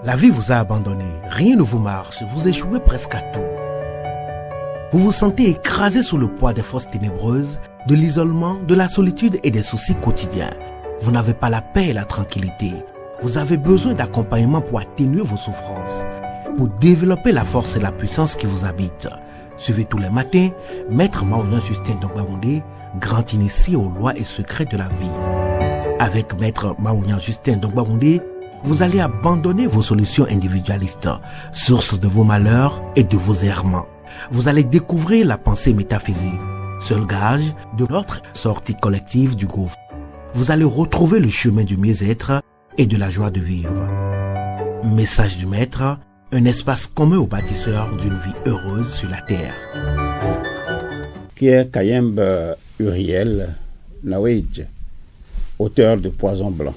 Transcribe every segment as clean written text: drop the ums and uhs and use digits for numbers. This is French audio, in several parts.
La vie vous a abandonné, rien ne vous marche, vous échouez presque à tout. Vous vous sentez écrasé sous le poids des forces ténébreuses, de l'isolement, de la solitude et des soucis quotidiens. Vous n'avez pas la paix et la tranquillité. Vous avez besoin d'accompagnement pour atténuer vos souffrances, pour développer la force et la puissance qui vous habitent. Suivez tous les matins Maître Maoulian Justin Dongbaoundé, grand initié aux lois et secrets de la vie. Avec Maître Maoulian Justin Dongbaoundé, vous allez abandonner vos solutions individualistes, source de vos malheurs et de vos errements. Vous allez découvrir la pensée métaphysique, seul gage de notre sortie collective du gouffre. Vous allez retrouver le chemin du mieux-être et de la joie de vivre. Message du Maître, un espace commun aux bâtisseurs d'une vie heureuse sur la terre. Qui est Kayembe Uriel Nawedj, auteur de Poison Blanc,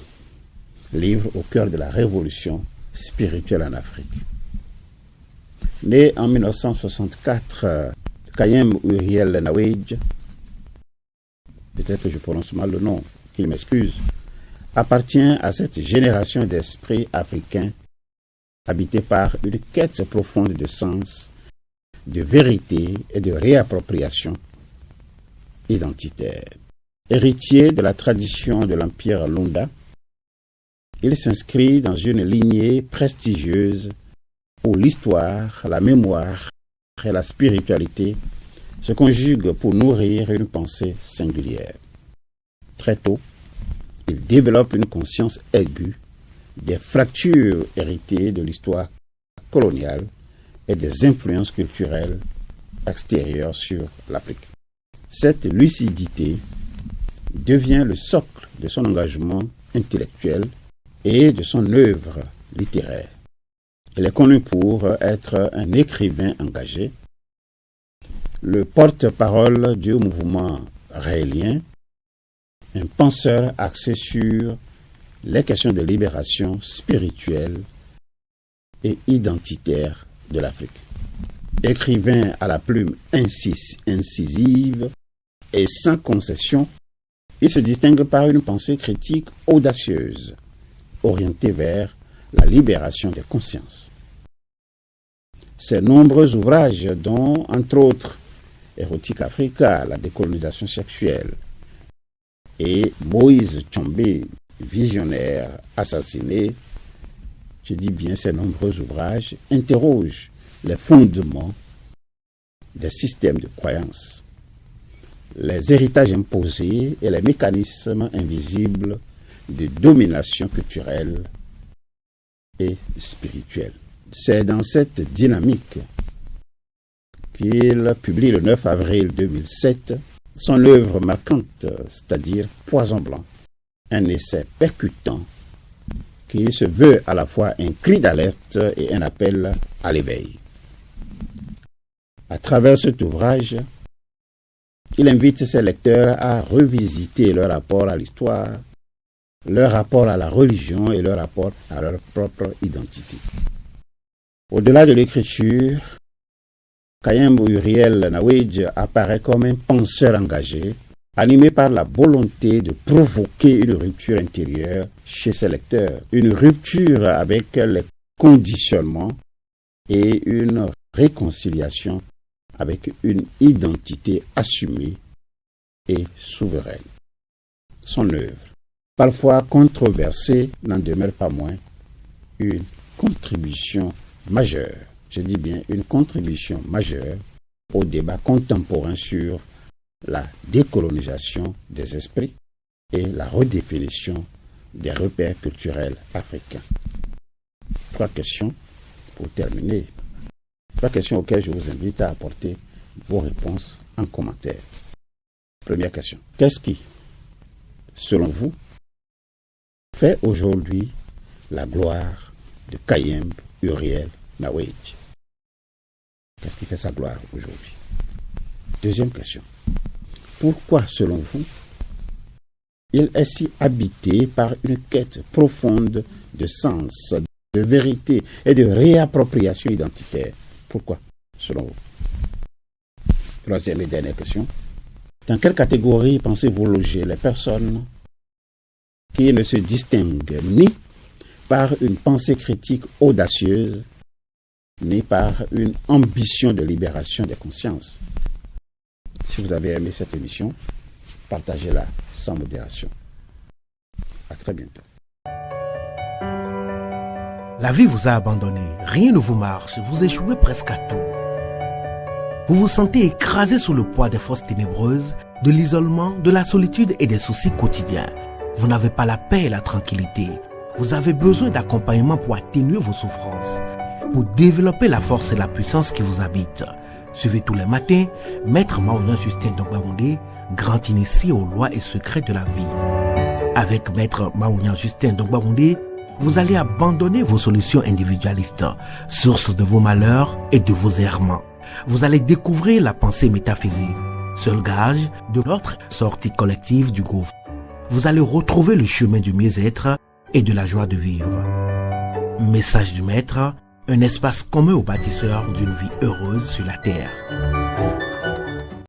livre au cœur de la révolution spirituelle en Afrique. Né en 1964, Kayembe Uriel Nawedj, peut-être que je prononce mal le nom, qu'il m'excuse, appartient à cette génération d'esprits africains habités par une quête profonde de sens, de vérité et de réappropriation identitaire. Héritier de la tradition de l'Empire Lunda, il s'inscrit dans une lignée prestigieuse où l'histoire, la mémoire et la spiritualité se conjuguent pour nourrir une pensée singulière. Très tôt, il développe une conscience aiguë des fractures héritées de l'histoire coloniale et des influences culturelles extérieures sur l'Afrique. Cette lucidité devient le socle de son engagement intellectuel et de son œuvre littéraire. Il est connu pour être un écrivain engagé, le porte-parole du mouvement raélien, un penseur axé sur les questions de libération spirituelle et identitaire de l'Afrique. Écrivain à la plume incisive et sans concession, il se distingue par une pensée critique audacieuse, orientée vers la libération des consciences. Ses nombreux ouvrages, dont, entre autres, Érotique Africa, la décolonisation sexuelle, et Moïse Tchombe, visionnaire assassiné, je dis bien ces nombreux ouvrages, interrogent les fondements des systèmes de croyances, les héritages imposés et les mécanismes invisibles de domination culturelle et spirituelle. C'est dans cette dynamique qu'il publie le 9 avril 2007 son œuvre marquante, c'est-à-dire Poison Blanc, un essai percutant qui se veut à la fois un cri d'alerte et un appel à l'éveil. À travers cet ouvrage, il invite ses lecteurs à revisiter leur rapport à l'histoire, leur rapport à la religion et leur rapport à leur propre identité. Au-delà de l'écriture, Kayembe Uriel Nawedj apparaît comme un penseur engagé, animé par la volonté de provoquer une rupture intérieure chez ses lecteurs, une rupture avec les conditionnements et une réconciliation avec une identité assumée et souveraine. Son œuvre, parfois controversée, n'en demeure pas moins une contribution majeure, je dis bien une contribution majeure au débat contemporain sur la décolonisation des esprits et la redéfinition des repères culturels africains. 3 questions pour terminer. 3 questions auxquelles je vous invite à apporter vos réponses en commentaire. Première question. Qu'est-ce qui, selon vous, fait aujourd'hui la gloire de Kayembe Uriel Nawedj? Qu'est-ce qui fait sa gloire aujourd'hui? Deuxième question. Pourquoi, selon vous, il est si habité par une quête profonde de sens, de vérité et de réappropriation identitaire? Pourquoi, selon vous? Troisième et dernière question. Dans quelle catégorie pensez-vous loger les personnes qui ne se distinguent ni par une pensée critique audacieuse, ni par une ambition de libération des consciences. Si vous avez aimé cette émission, partagez-la sans modération. À très bientôt. La vie vous a abandonné, rien ne vous marche, vous échouez presque à tout. Vous vous sentez écrasé sous le poids des forces ténébreuses, de l'isolement, de la solitude et des soucis quotidiens. Vous n'avez pas la paix et la tranquillité. Vous avez besoin d'accompagnement pour atténuer vos souffrances, pour développer la force et la puissance qui vous habitent. Suivez tous les matins Maître Maounia Justin Dongbaoundé, grand initié aux lois et secrets de la vie. Avec Maître Maounia Justin Dongbaoundé, vous allez abandonner vos solutions individualistes, source de vos malheurs et de vos errements. Vous allez découvrir la pensée métaphysique, seul gage de votre sortie collective du gouffre. Vous allez retrouver le chemin du mieux-être et de la joie de vivre. Message du Maître, un espace commun aux bâtisseurs d'une vie heureuse sur la terre.